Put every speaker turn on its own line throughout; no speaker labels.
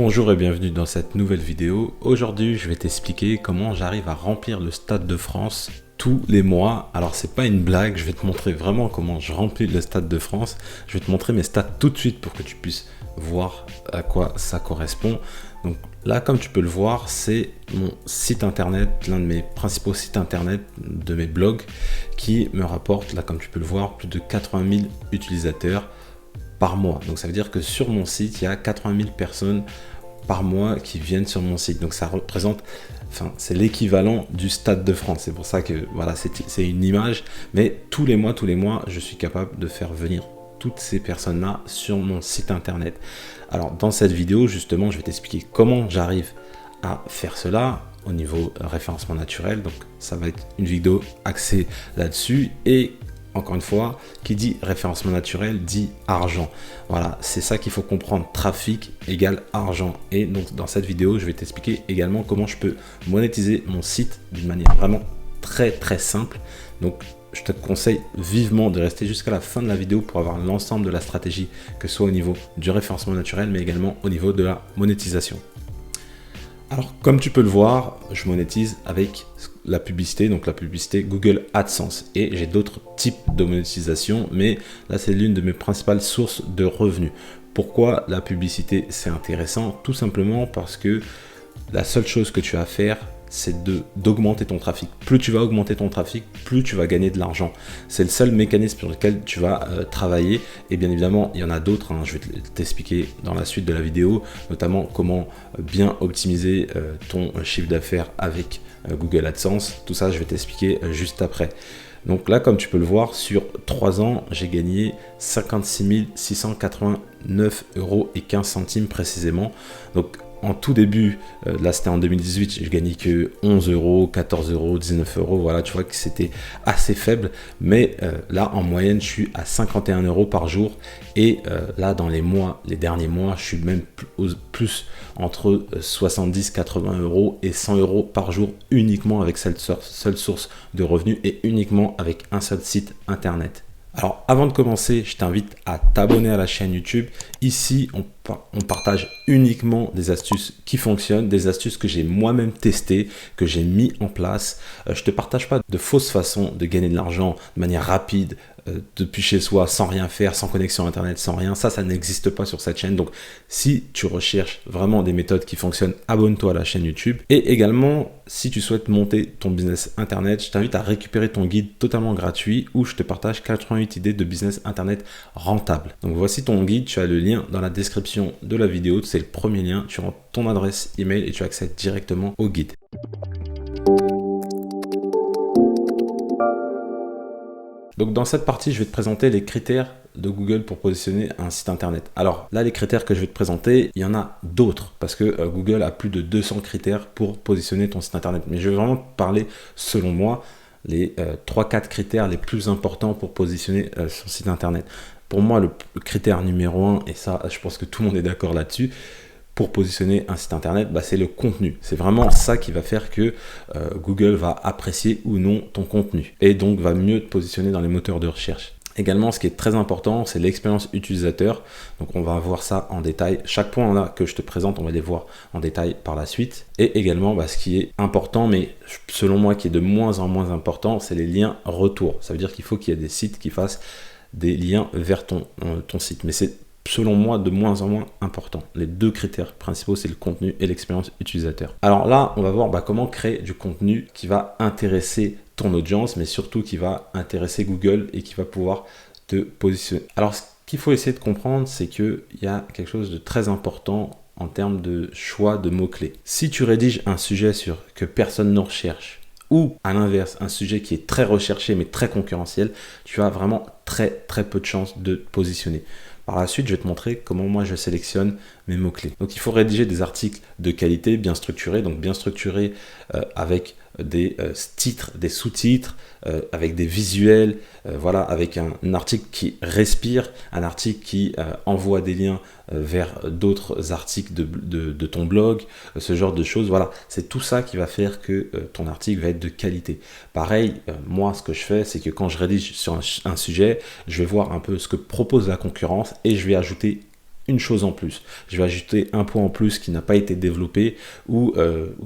Bonjour et bienvenue dans cette nouvelle vidéo. Aujourd'hui, je vais t'expliquer comment j'arrive à remplir le Stade de France tous les mois. Alors, c'est pas une blague, je vais te montrer vraiment comment je remplis le Stade de France. Je vais te montrer mes stats tout de suite pour que tu puisses voir à quoi ça correspond. Donc là, comme tu peux le voir, c'est mon site internet, l'un de mes principaux sites internet de mes blogs qui me rapporte, là comme tu peux le voir, plus de 80 000 utilisateurs par mois. Donc ça veut dire que sur mon site, il y a 80 000 personnes par mois qui viennent sur mon site. Donc ça représente, enfin c'est l'équivalent du Stade de France. C'est pour ça que voilà, c'est une image. Mais tous les mois, je suis capable de faire venir toutes ces personnes-là sur mon site internet. Alors dans cette vidéo, justement, je vais t'expliquer comment j'arrive à faire cela au niveau référencement naturel. Donc ça va être une vidéo axée là-dessus. Et encore une fois, qui dit référencement naturel dit argent. Voilà, c'est ça qu'il faut comprendre. Trafic égale argent. Et donc dans cette vidéo, je vais t'expliquer également comment je peux monétiser mon site d'une manière vraiment très simple. Donc je te conseille vivement de rester jusqu'à la fin de la vidéo pour avoir l'ensemble de la stratégie, que ce soit au niveau du référencement naturel, mais également au niveau de la monétisation. Alors, comme tu peux le voir, je monétise avec la publicité, donc la publicité Google AdSense. Et j'ai d'autres types de monétisation, mais là, c'est l'une de mes principales sources de revenus. Pourquoi la publicité, c'est intéressant? Tout simplement parce que la seule chose que tu as à faire, c'est d'augmenter ton trafic. Plus tu vas augmenter ton trafic, plus tu vas gagner de l'argent. C'est le seul mécanisme sur lequel tu vas travailler. Et bien évidemment, il y en a d'autres. Je vais t'expliquer dans la suite de la vidéo, notamment comment bien optimiser ton chiffre d'affaires avec Google AdSense. Tout ça, je vais t'expliquer juste après. Donc là, comme tu peux le voir, sur 3 ans, j'ai gagné 56 689 € et 15 centimes précisément. Donc en tout début, là c'était en 2018, je gagnais que 11 €, 14 €, 19 €. Voilà, tu vois que c'était assez faible. Mais là, en moyenne, je suis à 51 € par jour. Et là, dans les derniers mois, je suis même plus entre 70, 80 € et 100 € par jour uniquement avec cette seule source de revenus et uniquement avec un seul site internet. Alors avant de commencer, je t'invite à t'abonner à la chaîne YouTube. Ici, on partage uniquement des astuces qui fonctionnent, des astuces que j'ai moi-même testées, que j'ai mis en place. Je ne te partage pas de fausses façons de gagner de l'argent de manière rapide, depuis chez soi, sans rien faire, sans connexion internet, sans rien. Ça n'existe pas sur cette chaîne. Donc si tu recherches vraiment des méthodes qui fonctionnent, abonne-toi à la chaîne YouTube. Et également, si tu souhaites monter ton business internet, je t'invite à récupérer ton guide totalement gratuit où je te partage 88 idées de business internet rentable. Donc voici ton guide, tu as le lien dans la description de la vidéo, c'est le premier lien, tu rentres ton adresse email et tu accèdes directement au guide. Donc dans cette partie, je vais te présenter les critères de Google pour positionner un site internet. Alors là, les critères que je vais te présenter, il y en a d'autres parce que Google a plus de 200 critères pour positionner ton site internet. Mais je vais vraiment te parler, selon moi, les 3-4 critères les plus importants pour positionner son site internet. Pour moi, le critère numéro 1, et ça, je pense que tout le monde est d'accord là-dessus, pour positionner un site internet, c'est le contenu. C'est vraiment ça qui va faire que Google va apprécier ou non ton contenu et donc va mieux te positionner dans les moteurs de recherche. Également, ce qui est très important, c'est l'expérience utilisateur. Donc, on va voir ça en détail. Chaque point là que je te présente, on va les voir en détail par la suite. Et également, ce qui est important, mais selon moi, qui est de moins en moins important, c'est les liens retour. Ça veut dire qu'il faut qu'il y ait des sites qui fassent des liens vers ton site. Mais c'est selon moi de moins en moins important. Les deux critères principaux, c'est le contenu et l'expérience utilisateur. Alors là, on va voir comment créer du contenu qui va intéresser ton audience, mais surtout qui va intéresser Google et qui va pouvoir te positionner. Alors ce qu'il faut essayer de comprendre, c'est qu'il y a quelque chose de très important en termes de choix de mots-clés. Si tu rédiges un sujet que personne ne recherche, ou à l'inverse, un sujet qui est très recherché mais très concurrentiel, tu as vraiment très peu de chances de te positionner. Par la suite, je vais te montrer comment moi je sélectionne mes mots-clés. Donc il faut rédiger des articles de qualité bien structurés, donc bien structurés avec des titres, des sous-titres, avec des visuels, voilà, avec un article qui respire, un article qui envoie des liens vers d'autres articles de ton blog, ce genre de choses. Voilà, c'est tout ça qui va faire que ton article va être de qualité. Pareil, moi ce que je fais, c'est que quand je rédige sur un sujet, je vais voir un peu ce que propose la concurrence et je vais ajouter une chose en plus. Je vais ajouter un point en plus qui n'a pas été développé ou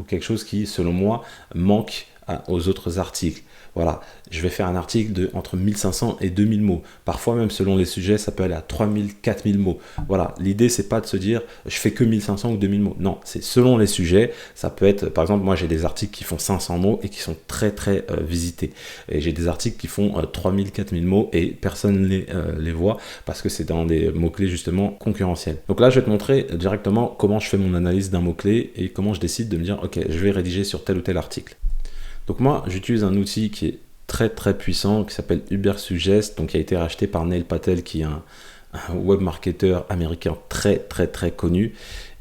quelque chose qui, selon moi, manque aux autres articles. Voilà, je vais faire un article de entre 1500 et 2000 mots. Parfois même selon les sujets, ça peut aller à 3000, 4000 mots. Voilà, l'idée c'est pas de se dire je fais que 1500 ou 2000 mots. Non, c'est selon les sujets. Ça peut être, par exemple, moi j'ai des articles qui font 500 mots et qui sont très visités. Et j'ai des articles qui font 3000, 4000 mots et personne les voit parce que c'est dans des mots-clés justement concurrentiels. Donc là, je vais te montrer directement comment je fais mon analyse d'un mot-clé et comment je décide de me dire ok, je vais rédiger sur tel ou tel article. Donc moi, j'utilise un outil qui est très puissant, qui s'appelle Ubersuggest, donc qui a été racheté par Neil Patel, qui est un web marketeur américain très connu.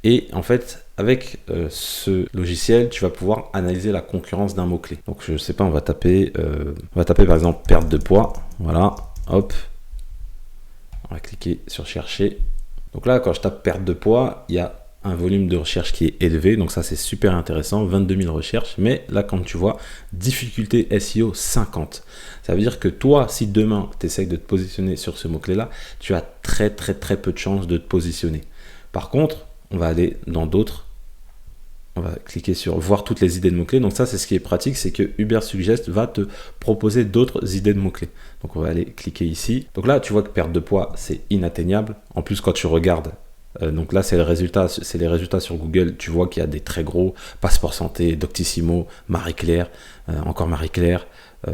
Et en fait, avec ce logiciel, tu vas pouvoir analyser la concurrence d'un mot-clé. Donc je sais pas, on va taper par exemple perte de poids. Voilà, hop. On va cliquer sur chercher. Donc là, quand je tape perte de poids, il y a un volume de recherche qui est élevé, donc ça c'est super intéressant, 22 000 recherches, mais là quand tu vois, difficulté SEO 50, ça veut dire que toi, si demain tu essayes de te positionner sur ce mot-clé là, tu as très peu de chances de te positionner. Par contre, on va aller dans d'autres, on va cliquer sur voir toutes les idées de mots-clés, donc ça c'est ce qui est pratique, c'est que Ubersuggest va te proposer d'autres idées de mots-clés. Donc on va aller cliquer ici, donc là tu vois que perte de poids c'est inatteignable, en plus quand tu regardes, donc là c'est les résultats sur Google, tu vois qu'il y a des très gros, Passeport Santé, Doctissimo, Marie-Claire, encore Marie-Claire,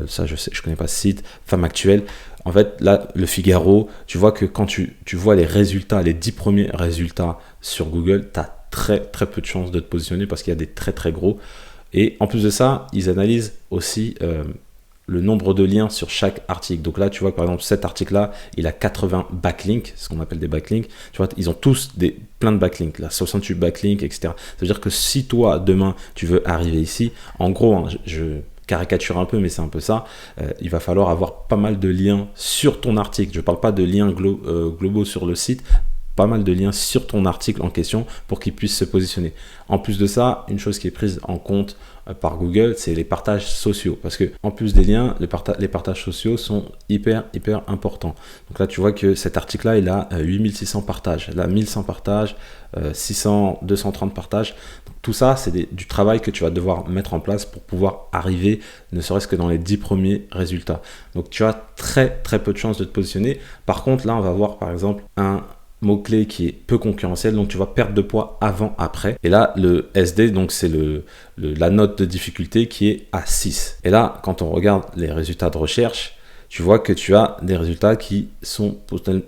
ça je connais pas ce site, Femme Actuelle. En fait là le Figaro, tu vois que quand tu vois les résultats, les 10 premiers résultats sur Google, tu as très peu de chances de te positionner parce qu'il y a des très gros. Et en plus de ça, ils analysent aussi le nombre de liens sur chaque article. Donc là, tu vois que par exemple, cet article-là, il a 80 backlinks, ce qu'on appelle des backlinks. Tu vois, ils ont tous plein de backlinks, là, 68 backlinks, etc. Ça veut dire que si toi, demain, tu veux arriver ici, en gros, hein, je caricature un peu, mais c'est un peu ça, il va falloir avoir pas mal de liens sur ton article. Je ne parle pas de liens globaux sur le site, pas mal de liens sur ton article en question pour qu'il puisse se positionner. En plus de ça, une chose qui est prise en compte par Google, c'est les partages sociaux, parce que en plus des liens, les partages sociaux sont hyper importants. Donc là, tu vois que cet article-là, il a 8600 partages, là 1100 partages, 230 partages. Donc, tout ça, c'est du travail que tu vas devoir mettre en place pour pouvoir arriver, ne serait-ce que dans les 10 premiers résultats. Donc tu as très peu de chances de te positionner. Par contre, là, on va voir par exemple un mot-clé qui est peu concurrentiel, donc tu vois perte de poids avant, après. Et là, le SD, donc c'est la note de difficulté qui est à 6. Et là, quand on regarde les résultats de recherche, tu vois que tu as des résultats qui sont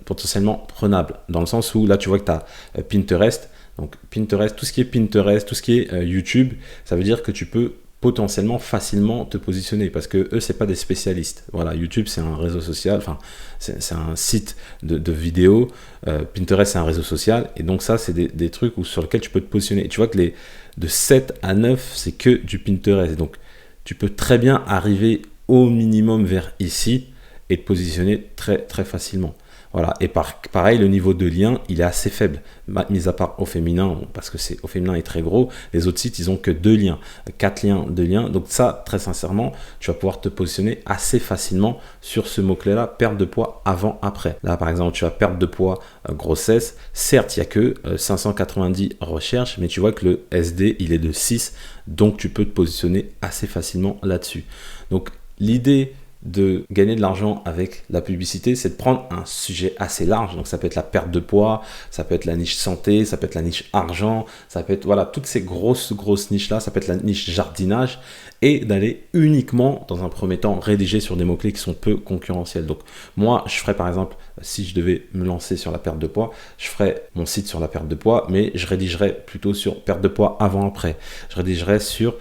potentiellement prenables. Dans le sens où là, tu vois que tu as Pinterest. Donc Pinterest, tout ce qui est Pinterest, tout ce qui est YouTube, ça veut dire que tu peux potentiellement facilement te positionner parce que eux c'est pas des spécialistes. Voilà, YouTube c'est un réseau social, enfin c'est un site de vidéos, Pinterest c'est un réseau social et donc ça c'est des trucs sur lesquels tu peux te positionner. Et tu vois que de 7 à 9 c'est que du Pinterest, donc tu peux très bien arriver au minimum vers ici et te positionner très facilement. Voilà, et pareil, le niveau de lien, il est assez faible, mis à part au féminin, parce que au féminin est très gros. Les autres sites, ils ont que 2 liens, 4 liens, 2 liens. Donc ça, très sincèrement, tu vas pouvoir te positionner assez facilement sur ce mot-clé-là, perte de poids avant, après. Là, par exemple, tu as perte de poids, grossesse. Certes, il n'y a que 590 recherches, mais tu vois que le SD, il est de 6, donc tu peux te positionner assez facilement là-dessus. Donc l'idée de gagner de l'argent avec la publicité, c'est de prendre un sujet assez large. Donc ça peut être la perte de poids, ça peut être la niche santé, ça peut être la niche argent, ça peut être voilà toutes ces grosses niches là, ça peut être la niche jardinage, et d'aller uniquement dans un premier temps rédiger sur des mots clés qui sont peu concurrentiels. Donc moi je ferais par exemple, si je devais me lancer sur la perte de poids, je ferais mon site sur la perte de poids, mais je rédigerais plutôt sur perte de poids avant après. Je rédigerais sur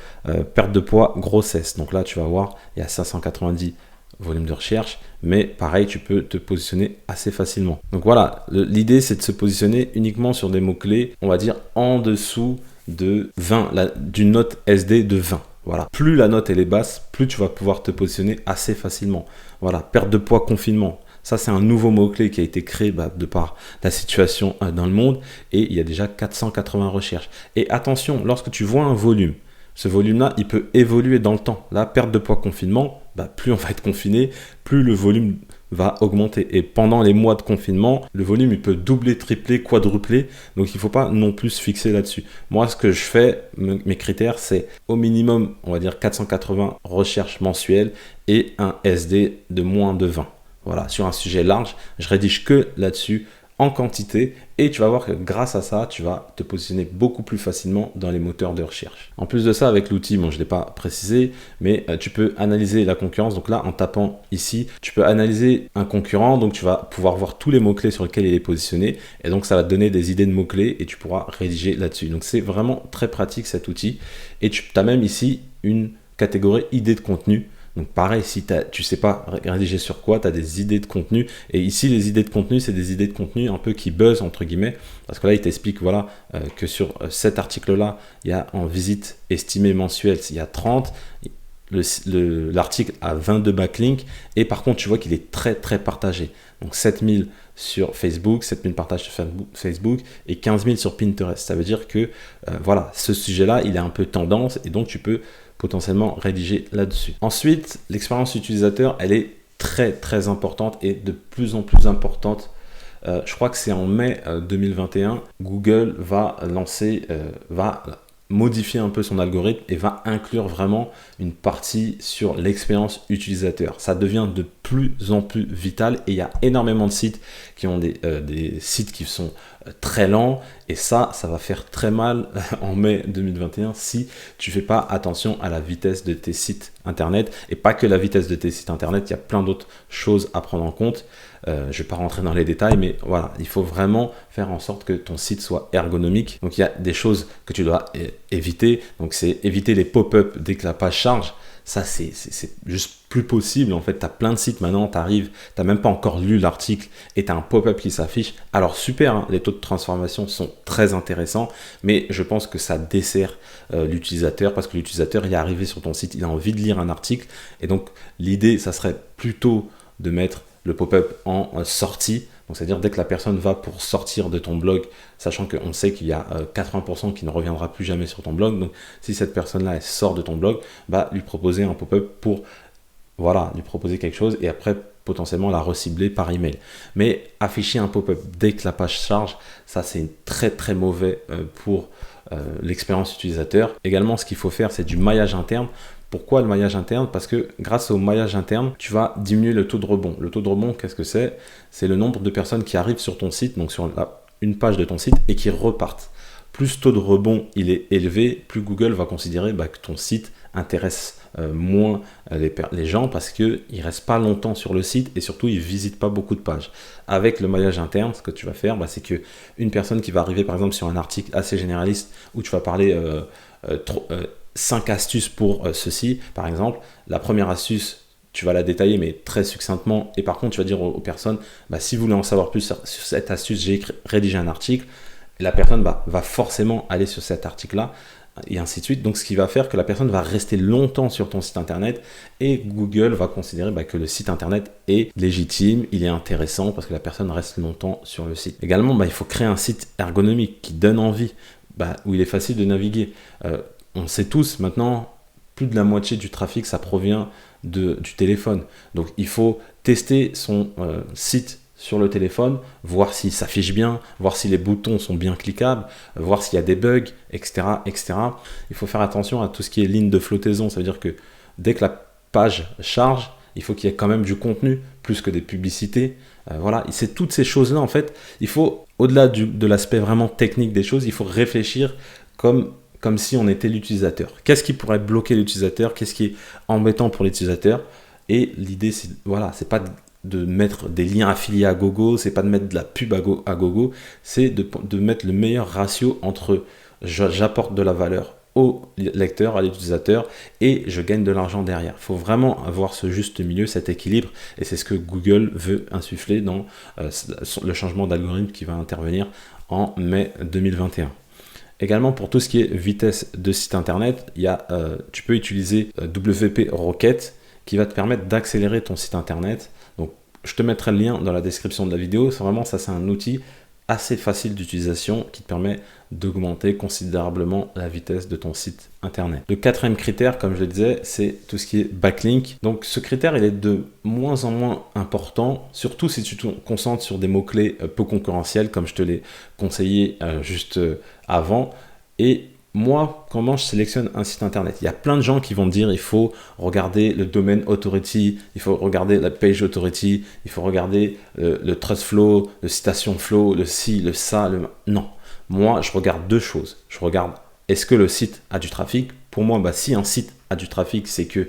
perte de poids grossesse. Donc là tu vas voir, il y a 590 volume de recherche, mais pareil, tu peux te positionner assez facilement. Donc voilà, l'idée c'est de se positionner uniquement sur des mots-clés, on va dire en dessous de 20, d'une note SD de 20. Voilà. Plus la note elle est basse, plus tu vas pouvoir te positionner assez facilement. Voilà, perte de poids, confinement. Ça, c'est un nouveau mot-clé qui a été créé de par la situation dans le monde, et il y a déjà 480 recherches. Et attention, lorsque tu vois un volume, ce volume-là, il peut évoluer dans le temps. La perte de poids, confinement, plus on va être confiné, plus le volume va augmenter. Et pendant les mois de confinement, le volume il peut doubler, tripler, quadrupler. Donc il ne faut pas non plus se fixer là-dessus. Moi, ce que je fais, mes critères, c'est au minimum, on va dire 480 recherches mensuelles et un SD de moins de 20. Voilà, sur un sujet large, je rédige que là-dessus en quantité et tu vas voir que grâce à ça, tu vas te positionner beaucoup plus facilement dans les moteurs de recherche. En plus de ça, avec l'outil, bon, je ne l'ai pas précisé, mais tu peux analyser la concurrence. Donc là, en tapant ici, tu peux analyser un concurrent. Donc tu vas pouvoir voir tous les mots-clés sur lesquels il est positionné. Et donc ça va te donner des idées de mots-clés et tu pourras rédiger là-dessus. Donc c'est vraiment très pratique cet outil. Et tu as même ici une catégorie idées de contenu. Donc pareil, si tu ne sais pas rédiger sur quoi, tu as des idées de contenu. Et ici, les idées de contenu, c'est des idées de contenu un peu qui buzzent, entre guillemets. Parce que là, il t'explique voilà, que sur cet article-là, il y a en visite estimée mensuelle, il y a 30. L'article a 22 backlinks. Et par contre, tu vois qu'il est très, très partagé. Donc 7000 sur Facebook, 7000 partages sur Facebook et 15 000 sur Pinterest. Ça veut dire que voilà, ce sujet-là, il est un peu tendance et donc tu peux potentiellement rédiger là-dessus. Ensuite, l'expérience utilisateur, elle est très très importante et de plus en plus importante. Je crois que c'est en mai 2021, Google va modifier un peu son algorithme et va inclure vraiment une partie sur l'expérience utilisateur. Ça devient de plus en plus vital et il y a énormément de sites qui ont des sites qui sont très lents et ça va faire très mal en mai 2021 si tu fais pas attention à la vitesse de tes sites internet et pas que la vitesse de tes sites internet, il y a plein d'autres choses à prendre en compte. Je ne vais pas rentrer dans les détails, mais voilà, il faut vraiment faire en sorte que ton site soit ergonomique. Donc, il y a des choses que tu dois éviter. Donc, c'est éviter les pop-up dès que la page charge. Ça, c'est juste plus possible. En fait, tu as plein de sites maintenant, tu arrives, tu n'as même pas encore lu l'article et tu as un pop-up qui s'affiche. Alors, super, hein, les taux de transformation sont très intéressants, mais je pense que ça dessert l'utilisateur parce que l'utilisateur, il est arrivé sur ton site, il a envie de lire un article. Et donc, l'idée, ça serait plutôt de mettre le pop-up en sortie, donc c'est-à-dire dès que la personne va pour sortir de ton blog, sachant qu'on sait qu'il y a 80% qui ne reviendra plus jamais sur ton blog, donc si cette personne-là elle sort de ton blog, bah, lui proposer un pop-up pour voilà, lui proposer quelque chose et après potentiellement la recibler par email. Mais afficher un pop-up dès que la page charge, ça c'est très très mauvais pour l'expérience utilisateur. Également, ce qu'il faut faire, c'est du maillage interne. Pourquoi le maillage interne? Parce que grâce au maillage interne, tu vas diminuer le taux de rebond. Le taux de rebond, qu'est-ce que c'est? C'est le nombre de personnes qui arrivent sur ton site, donc sur une page de ton site, et qui repartent. Plus le taux de rebond il est élevé, plus Google va considérer que ton site intéresse moins les gens parce qu'ils ne restent pas longtemps sur le site et surtout ils ne visitent pas beaucoup de pages. Avec le maillage interne, ce que tu vas faire, c'est qu'une personne qui va arriver par exemple sur un article assez généraliste où tu vas parler 5 astuces pour ceci, par exemple, la première astuce, tu vas la détailler mais très succinctement et par contre tu vas dire aux personnes, si vous voulez en savoir plus sur cette astuce, j'ai rédigé un article, et la personne va forcément aller sur cet article-là et ainsi de suite. Donc ce qui va faire que la personne va rester longtemps sur ton site internet et Google va considérer que le site internet est légitime, il est intéressant parce que la personne reste longtemps sur le site. Également, il faut créer un site ergonomique qui donne envie, où il est facile de naviguer. On sait tous maintenant, plus de la moitié du trafic, ça provient du téléphone. Donc, il faut tester son site sur le téléphone, voir s'il s'affiche bien, voir si les boutons sont bien cliquables, voir s'il y a des bugs, etc., etc. Il faut faire attention à tout ce qui est ligne de flottaison. Ça veut dire que dès que la page charge, il faut qu'il y ait quand même du contenu, plus que des publicités. Voilà, c'est toutes ces choses-là, en fait, il faut, au-delà de l'aspect vraiment technique des choses, il faut réfléchir comme si on était l'utilisateur. Qu'est-ce qui pourrait bloquer l'utilisateur? Qu'est-ce qui est embêtant pour l'utilisateur? Et l'idée, c'est pas de mettre des liens affiliés à gogo, c'est pas de mettre de la pub à gogo, c'est de mettre le meilleur ratio entre j'apporte de la valeur au lecteur, à l'utilisateur, et je gagne de l'argent derrière. Il faut vraiment avoir ce juste milieu, cet équilibre, et c'est ce que Google veut insuffler dans le changement d'algorithme qui va intervenir en mai 2021. Également, pour tout ce qui est vitesse de site internet, tu peux utiliser WP Rocket qui va te permettre d'accélérer ton site internet. Donc, je te mettrai le lien dans la description de la vidéo. C'est un outil assez facile d'utilisation qui te permet d'augmenter considérablement la vitesse de ton site internet. Le quatrième critère, comme je le disais, c'est tout ce qui est backlink. Donc ce critère, il est de moins en moins important, surtout si tu te concentres sur des mots-clés peu concurrentiels, comme je te l'ai conseillé juste avant. Et moi, comment je sélectionne un site internet? Il y a plein de gens qui vont me dire il faut regarder le domaine authority, il faut regarder la page authority, il faut regarder le trust flow, le citation flow, le ci, le ça, le... Non. Moi, je regarde deux choses. Je regarde, est-ce que le site a du trafic? Pour moi, si un site a du trafic, c'est que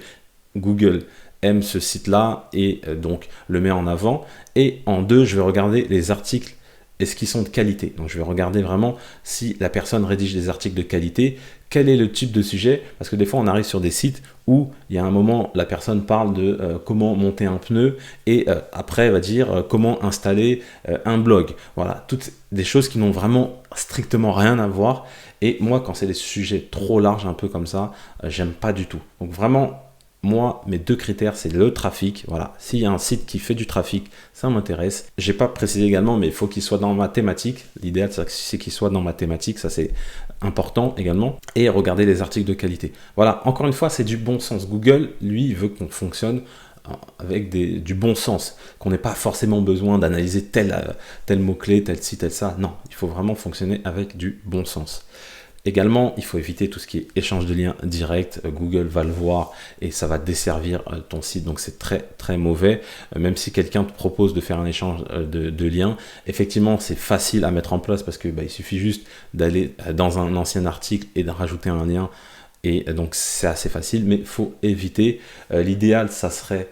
Google aime ce site-là et donc le met en avant. Et en deux, je vais regarder les articles. Est-ce qu'ils sont de qualité? Donc, je vais regarder vraiment si la personne rédige des articles de qualité, quel est le type de sujet, parce que des fois, on arrive sur des sites où il y a un moment, la personne parle de comment monter un pneu et après, elle va dire comment installer un blog. Voilà, toutes des choses qui n'ont vraiment strictement rien à voir. Et moi, quand c'est des sujets trop larges, un peu comme ça, j'aime pas du tout. Donc, vraiment, moi, mes deux critères, c'est le trafic. Voilà, s'il y a un site qui fait du trafic, ça m'intéresse. J'ai pas précisé également, mais il faut qu'il soit dans ma thématique. L'idéal, c'est qu'il soit dans ma thématique. Ça, c'est important également. Et regarder les articles de qualité. Voilà, encore une fois, c'est du bon sens. Google, lui, il veut qu'on fonctionne avec du bon sens, qu'on n'ait pas forcément besoin d'analyser tel mot-clé, tel ci, tel ça. Non, il faut vraiment fonctionner avec du bon sens. Également, il faut éviter tout ce qui est échange de liens direct. Google va le voir et ça va desservir ton site. Donc, c'est très, très mauvais. Même si quelqu'un te propose de faire un échange de liens, effectivement, c'est facile à mettre en place parce que il suffit juste d'aller dans un ancien article et de rajouter un lien. Et donc, c'est assez facile, mais il faut éviter. L'idéal, ça serait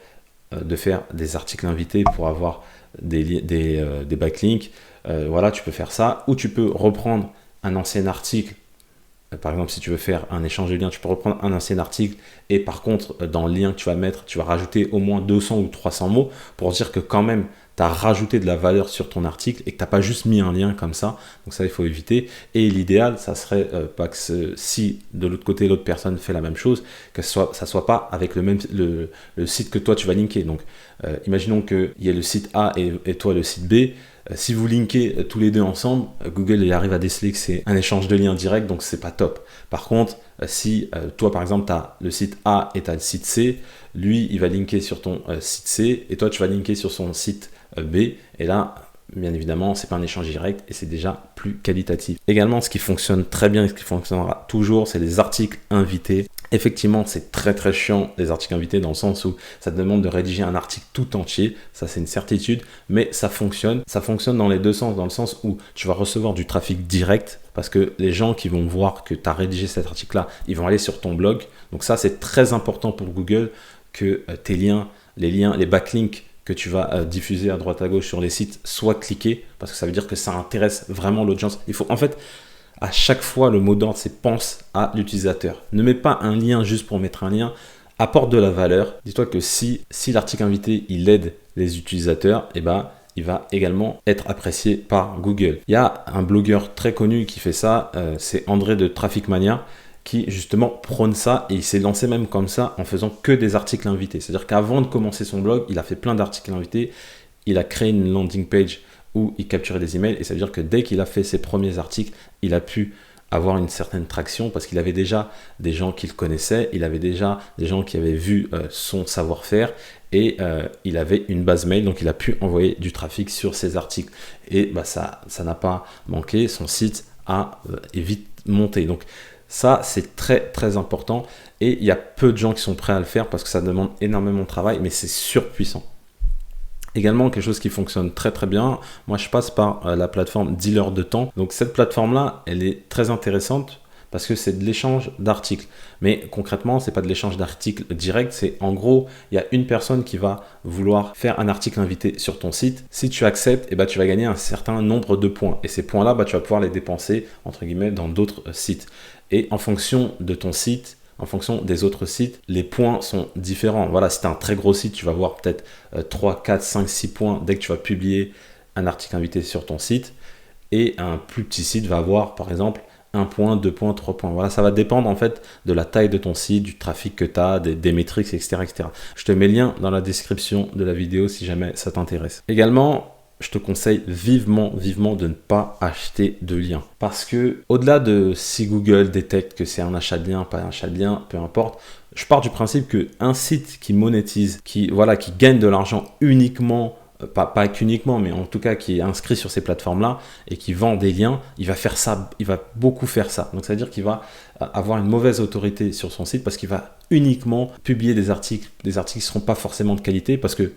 de faire des articles invités pour avoir des backlinks. Voilà, tu peux faire ça. Ou tu peux reprendre un ancien article. Par exemple, si tu veux faire un échange de liens, tu peux reprendre un ancien article et par contre, dans le lien que tu vas mettre, tu vas rajouter au moins 200 ou 300 mots pour dire que quand même, tu as rajouté de la valeur sur ton article et que tu n'as pas juste mis un lien comme ça. Donc ça, il faut éviter. Et l'idéal, ça serait pas que si de l'autre côté, l'autre personne fait la même chose, que ça soit pas avec le site que toi, tu vas linker. Donc, imaginons qu'il y ait le site A et toi, le site B. Si vous linkez tous les deux ensemble, Google il arrive à déceler que c'est un échange de liens direct, donc c'est pas top. Par contre, si toi par exemple tu as le site A et tu as le site C, lui il va linker sur ton site C et toi tu vas linker sur son site B et là bien évidemment c'est pas un échange direct et c'est déjà plus qualitatif. Également ce qui fonctionne très bien et ce qui fonctionnera toujours, c'est les articles invités. Effectivement, c'est très très chiant les articles invités dans le sens où ça te demande de rédiger un article tout entier, ça c'est une certitude, mais ça fonctionne dans les deux sens, dans le sens où tu vas recevoir du trafic direct parce que les gens qui vont voir que tu as rédigé cet article-là, ils vont aller sur ton blog. Donc ça c'est très important pour Google que tes liens, les backlinks que tu vas diffuser à droite à gauche sur les sites soient cliqués parce que ça veut dire que ça intéresse vraiment l'audience. Il faut en fait à chaque fois, le mot d'ordre, c'est pense à l'utilisateur. Ne mets pas un lien juste pour mettre un lien. Apporte de la valeur. Dis-toi que si l'article invité, il aide les utilisateurs, il va également être apprécié par Google. Il y a un blogueur très connu qui fait ça, c'est André de Traffic Mania, qui justement prône ça et il s'est lancé même comme ça en faisant que des articles invités. C'est-à-dire qu'avant de commencer son blog, il a fait plein d'articles invités, il a créé une landing page où il capturait des emails et ça veut dire que dès qu'il a fait ses premiers articles, il a pu avoir une certaine traction parce qu'il avait déjà des gens qu'il connaissait, il avait déjà des gens qui avaient vu son savoir-faire et il avait une base mail, donc il a pu envoyer du trafic sur ses articles et ça n'a pas manqué, son site est vite monté. Donc ça c'est très très important et il y a peu de gens qui sont prêts à le faire parce que ça demande énormément de travail, mais c'est surpuissant. Également, quelque chose qui fonctionne très très bien, moi je passe par la plateforme Dealer de temps. Donc cette plateforme-là, elle est très intéressante parce que c'est de l'échange d'articles. Mais concrètement, c'est pas de l'échange d'articles direct, c'est en gros, il y a une personne qui va vouloir faire un article invité sur ton site. Si tu acceptes, tu vas gagner un certain nombre de points. Et ces points-là, tu vas pouvoir les dépenser, entre guillemets, dans d'autres sites. Et en fonction de ton site, en fonction des autres sites, les points sont différents. Voilà, si tu as un très gros site, tu vas voir peut-être 3, 4, 5, 6 points dès que tu vas publier un article invité sur ton site. Et un plus petit site va avoir, par exemple, 1 point, 2 points, 3 points. Voilà, ça va dépendre en fait de la taille de ton site, du trafic que tu as, des métriques, etc., etc. Je te mets le lien dans la description de la vidéo si jamais ça t'intéresse. Également, je te conseille vivement, vivement de ne pas acheter de liens. Parce que au-delà de si Google détecte que c'est un achat de lien, pas un achat de lien, peu importe, je pars du principe qu'un site qui monétise, qui gagne de l'argent uniquement, pas qu'uniquement, mais en tout cas qui est inscrit sur ces plateformes-là et qui vend des liens, il va faire ça, il va beaucoup faire ça. Donc ça veut dire qu'il va avoir une mauvaise autorité sur son site parce qu'il va uniquement publier des articles qui ne seront pas forcément de qualité parce que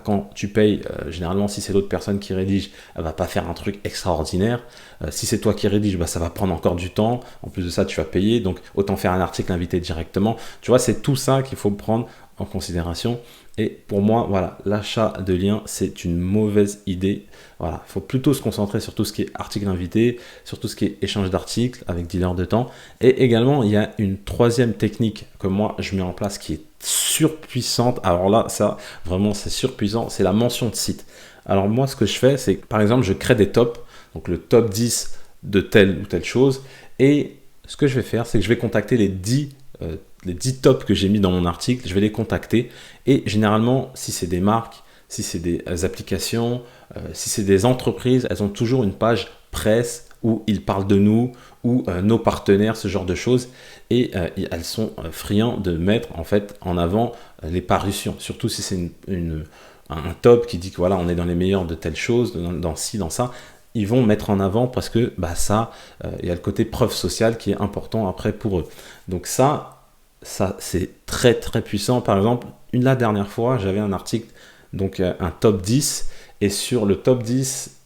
quand tu payes, généralement si c'est l'autre personne qui rédige, elle va pas faire un truc extraordinaire. Si c'est toi qui rédige, ça va prendre encore du temps. En plus de ça, tu vas payer, donc autant faire un article invité directement. Tu vois, c'est tout ça qu'il faut prendre en considération. Et pour moi, voilà, l'achat de liens, c'est une mauvaise idée. Voilà, il faut plutôt se concentrer sur tout ce qui est article invité, sur tout ce qui est échange d'articles avec dealer de temps. Et également, il y a une troisième technique que moi, je mets en place qui est surpuissante. Alors là, ça, vraiment, c'est surpuissant. C'est la mention de site. Alors moi, ce que je fais, c'est que, par exemple, je crée des tops. Donc le top 10 de telle ou telle chose. Et ce que je vais faire, c'est que je vais contacter les 10 tops que j'ai mis dans mon article, je vais les contacter et généralement, si c'est des marques, si c'est des applications, si c'est des entreprises, elles ont toujours une page presse où ils parlent de nous, ou nos partenaires, ce genre de choses et elles sont friands de mettre en fait en avant les parutions, surtout si c'est un top qui dit que voilà, on est dans les meilleurs de telle chose, dans ci, dans ça. Ils vont mettre en avant parce que il y a le côté preuve sociale qui est important après pour eux. Donc ça c'est très très puissant. Par exemple, la dernière fois, j'avais un article, donc un top 10, et sur le top 10,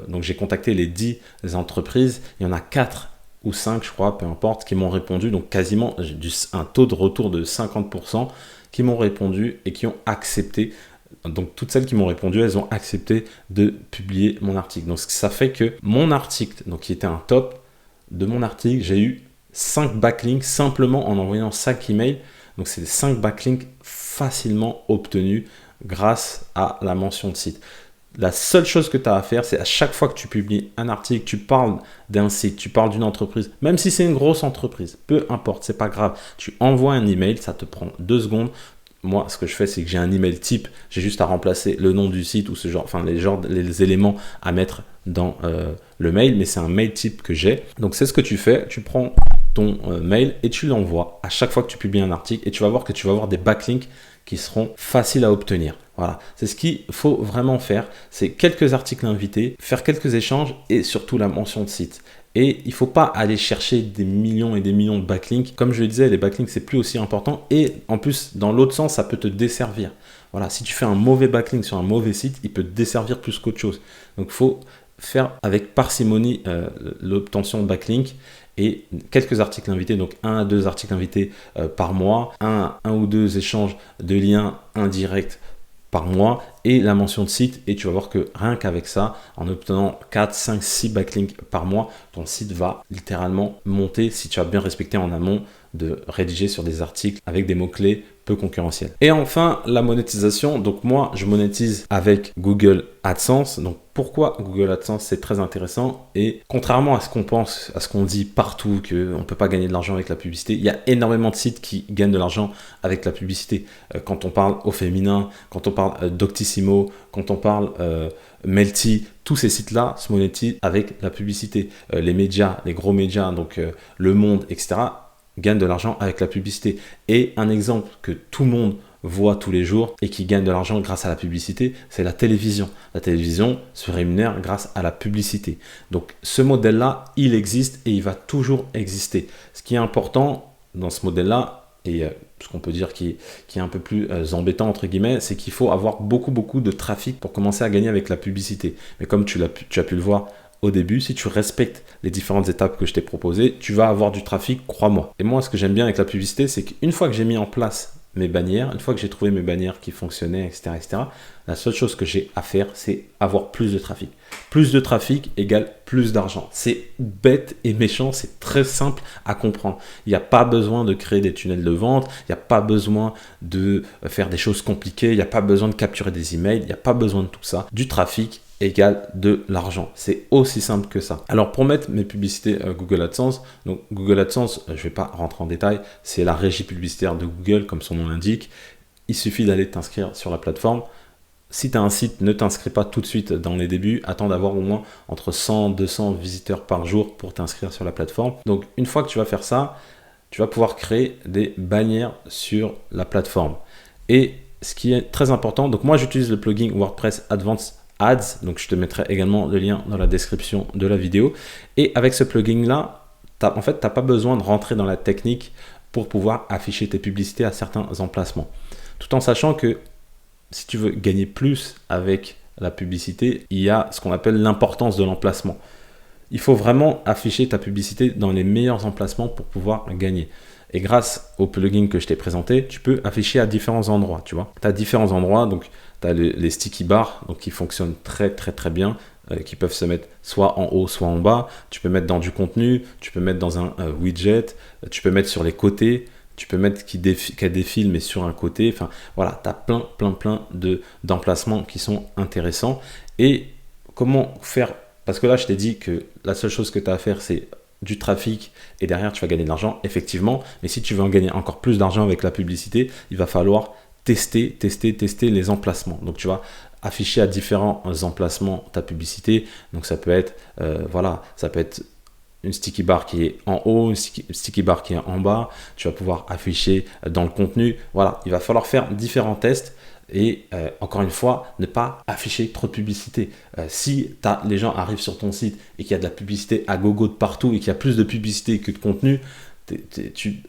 donc j'ai contacté les 10 entreprises, il y en a 4 ou 5, je crois, peu importe, qui m'ont répondu, donc quasiment un taux de retour de 50% qui m'ont répondu et qui ont accepté. Donc toutes celles qui m'ont répondu, elles ont accepté de publier mon article. Donc ça fait que mon article, donc qui était un top, de mon article, j'ai eu 5 backlinks simplement en envoyant 5 emails. Donc c'est 5 backlinks facilement obtenus grâce à la mention de site. La seule chose que tu as à faire, c'est à chaque fois que tu publies un article, tu parles d'un site, tu parles d'une entreprise, même si c'est une grosse entreprise, peu importe, c'est pas grave. Tu envoies un email, ça te prend 2 secondes. Moi, ce que je fais, c'est que j'ai un email type. J'ai juste à remplacer le nom du site ou les éléments à mettre dans le mail, mais c'est un mail type que j'ai. Donc, c'est ce que tu fais. Tu prends ton mail et tu l'envoies à chaque fois que tu publies un article et tu vas voir que tu vas avoir des backlinks qui seront faciles à obtenir. Voilà, c'est ce qu'il faut vraiment faire. C'est quelques articles invités, faire quelques échanges et surtout la mention de site. Et il ne faut pas aller chercher des millions et des millions de backlinks. Comme je le disais, les backlinks, c'est plus aussi important. Et en plus, dans l'autre sens, ça peut te desservir. Voilà, si tu fais un mauvais backlink sur un mauvais site, il peut te desservir plus qu'autre chose. Donc, il faut faire avec parcimonie l'obtention de backlink et quelques articles invités. Donc, 1 à 2 articles invités par mois, un ou 2 échanges de liens indirects par mois et la mention de site, et tu vas voir que rien qu'avec ça, en obtenant 4, 5, 6 backlinks par mois, ton site va littéralement monter si tu as bien respecté en amont de rédiger sur des articles avec des mots-clés peu concurrentiels. Et enfin, la monétisation. Donc moi, je monétise avec Google AdSense. Donc pourquoi Google AdSense? C'est très intéressant. Et contrairement à ce qu'on pense, à ce qu'on dit partout, qu'on ne peut pas gagner de l'argent avec la publicité, il y a énormément de sites qui gagnent de l'argent avec la publicité. Quand on parle au féminin, quand on parle Doctissimo, quand on parle Melty, tous ces sites-là se monétisent avec la publicité. Les médias, les gros médias, donc Le Monde, etc., gagnent de l'argent avec la publicité. Et un exemple que tout le monde voit tous les jours et qui gagne de l'argent grâce à la publicité, c'est la télévision. La télévision se rémunère grâce à la publicité. Donc ce modèle-là, il existe et il va toujours exister. Ce qui est important dans ce modèle-là, et ce qu'on peut dire qui est un peu plus embêtant entre guillemets, c'est qu'il faut avoir beaucoup de trafic pour commencer à gagner avec la publicité. Mais comme tu as pu le voir au début, si tu respectes les différentes étapes que je t'ai proposées, tu vas avoir du trafic, crois-moi. Et moi, ce que j'aime bien avec la publicité, c'est qu'une fois que j'ai mis en place mes bannières, une fois que j'ai trouvé mes bannières qui fonctionnaient, etc., la seule chose que j'ai à faire, c'est avoir plus de trafic. Plus de trafic égale plus d'argent. C'est bête et méchant, c'est très simple à comprendre. Il n'y a pas besoin de créer des tunnels de vente, il n'y a pas besoin de faire des choses compliquées, il n'y a pas besoin de capturer des emails, il n'y a pas besoin de tout ça. Du trafic égale de l'argent. C'est aussi simple que ça. Alors pour mettre mes publicités Google AdSense, donc Google AdSense, je ne vais pas rentrer en détail, c'est la régie publicitaire de Google comme son nom l'indique. Il suffit d'aller t'inscrire sur la plateforme. si tu as un site, ne t'inscris pas tout de suite dans les débuts. Attends d'avoir au moins entre 100 et 200 visiteurs par jour pour t'inscrire sur la plateforme. Donc, une fois que tu vas faire ça, tu vas pouvoir créer des bannières sur la plateforme. Et ce qui est très important, donc moi j'utilise le plugin WordPress Advanced Ads. Donc, je te mettrai également le lien dans la description de la vidéo. Et avec ce plugin-là, en fait, tu n'as pas besoin de rentrer dans la technique pour pouvoir afficher tes publicités à certains emplacements. Tout en sachant que si tu veux gagner plus avec la publicité, il y a ce qu'on appelle l'importance de l'emplacement. Il faut vraiment afficher ta publicité dans les meilleurs emplacements pour pouvoir gagner. Et grâce au plugin que je t'ai présenté, tu peux afficher à différents endroits, tu vois. Tu as différents endroits, donc tu as les sticky bars donc, qui fonctionnent très bien, qui peuvent se mettre soit en haut, soit en bas. Tu peux mettre dans du contenu, tu peux mettre dans un widget, tu peux mettre sur les côtés. Tu peux mettre qui défile mais sur un côté. Enfin voilà, tu as plein d'emplacements qui sont intéressants. Et comment faire? Parce que là, je t'ai dit que la seule chose que tu as à faire, c'est du trafic et derrière, tu vas gagner de l'argent, effectivement. Mais si tu veux en gagner encore plus d'argent avec la publicité, il va falloir tester les emplacements. Donc, tu vas afficher à différents emplacements ta publicité. Donc, ça peut être, ça peut être une sticky bar qui est en haut, une sticky bar qui est en bas. Tu vas pouvoir afficher dans le contenu. Voilà, il va falloir faire différents tests et encore une fois, ne pas afficher trop de publicité. Si les gens arrivent sur ton site et qu'il y a de la publicité à gogo de partout et qu'il y a plus de publicité que de contenu,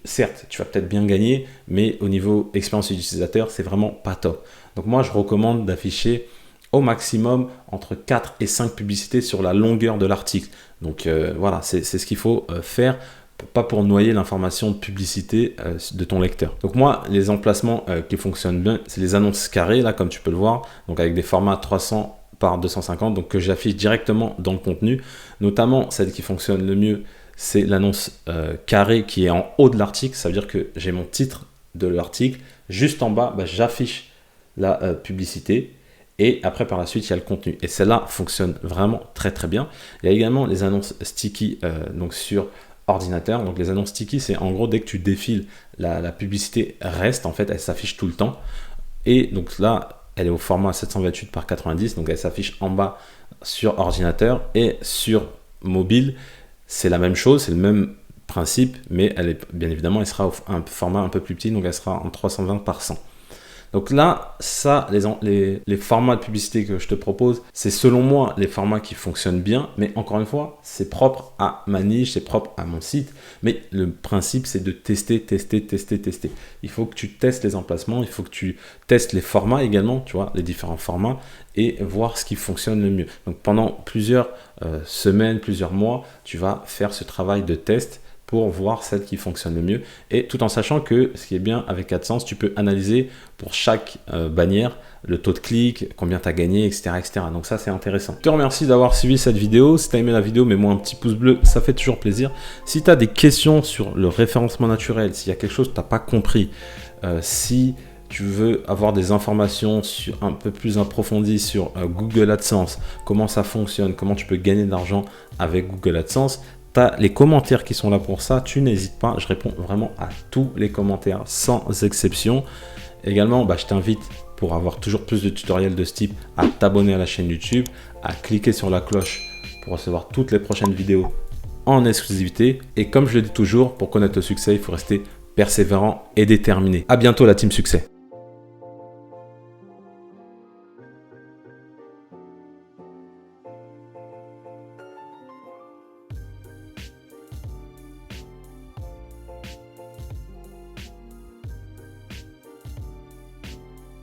certes, tu vas peut-être bien gagner, mais au niveau expérience utilisateur, c'est vraiment pas top. Donc moi, je recommande d'afficher au maximum entre 4 et 5 publicités sur la longueur de l'article. Donc voilà, c'est ce qu'il faut faire, pas pour noyer l'information de publicité de ton lecteur. Donc moi, les emplacements qui fonctionnent bien, c'est les annonces carrées, là, comme tu peux le voir, donc avec des formats 300 par 250, donc que j'affiche directement dans le contenu. Notamment, celle qui fonctionne le mieux, c'est l'annonce carrée qui est en haut de l'article. Ça veut dire que j'ai mon titre de l'article. Juste en bas, j'affiche la publicité. Et après, par la suite, il y a le contenu. Et celle-là fonctionne vraiment très bien. Il y a également les annonces sticky donc sur ordinateur. Donc les annonces sticky, c'est en gros dès que tu défiles, la publicité reste, en fait, elle s'affiche tout le temps. Et donc là, elle est au format 728 par 90. Donc elle s'affiche en bas sur ordinateur. Et sur mobile, c'est la même chose, c'est le même principe. Mais elle est, bien évidemment, elle sera au format un peu plus petit. Donc elle sera en 320 par 100. Donc là, ça, les formats de publicité que je te propose, c'est selon moi les formats qui fonctionnent bien. Mais encore une fois, c'est propre à ma niche, c'est propre à mon site. Mais le principe, c'est de tester. Il faut que tu testes les emplacements, il faut que tu testes les formats également, tu vois, les différents formats et voir ce qui fonctionne le mieux. Donc pendant plusieurs semaines, plusieurs mois, tu vas faire ce travail de test pour voir celle qui fonctionne le mieux. Et tout en sachant que ce qui est bien avec AdSense, tu peux analyser pour chaque bannière le taux de clic, combien tu as gagné, etc. Donc ça, c'est intéressant. Je te remercie d'avoir suivi cette vidéo. Si tu as aimé la vidéo, mets-moi un petit pouce bleu, ça fait toujours plaisir. Si tu as des questions sur le référencement naturel, s'il y a quelque chose que tu n'as pas compris, si tu veux avoir des informations un peu plus approfondies sur Google AdSense, comment ça fonctionne, comment tu peux gagner de l'argent avec Google AdSense, tu as les commentaires qui sont là pour ça, tu n'hésites pas, je réponds vraiment à tous les commentaires sans exception. Également, je t'invite pour avoir toujours plus de tutoriels de ce type à t'abonner à la chaîne YouTube, à cliquer sur la cloche pour recevoir toutes les prochaines vidéos en exclusivité. Et comme je le dis toujours, pour connaître le succès, il faut rester persévérant et déterminé. À bientôt la team succès.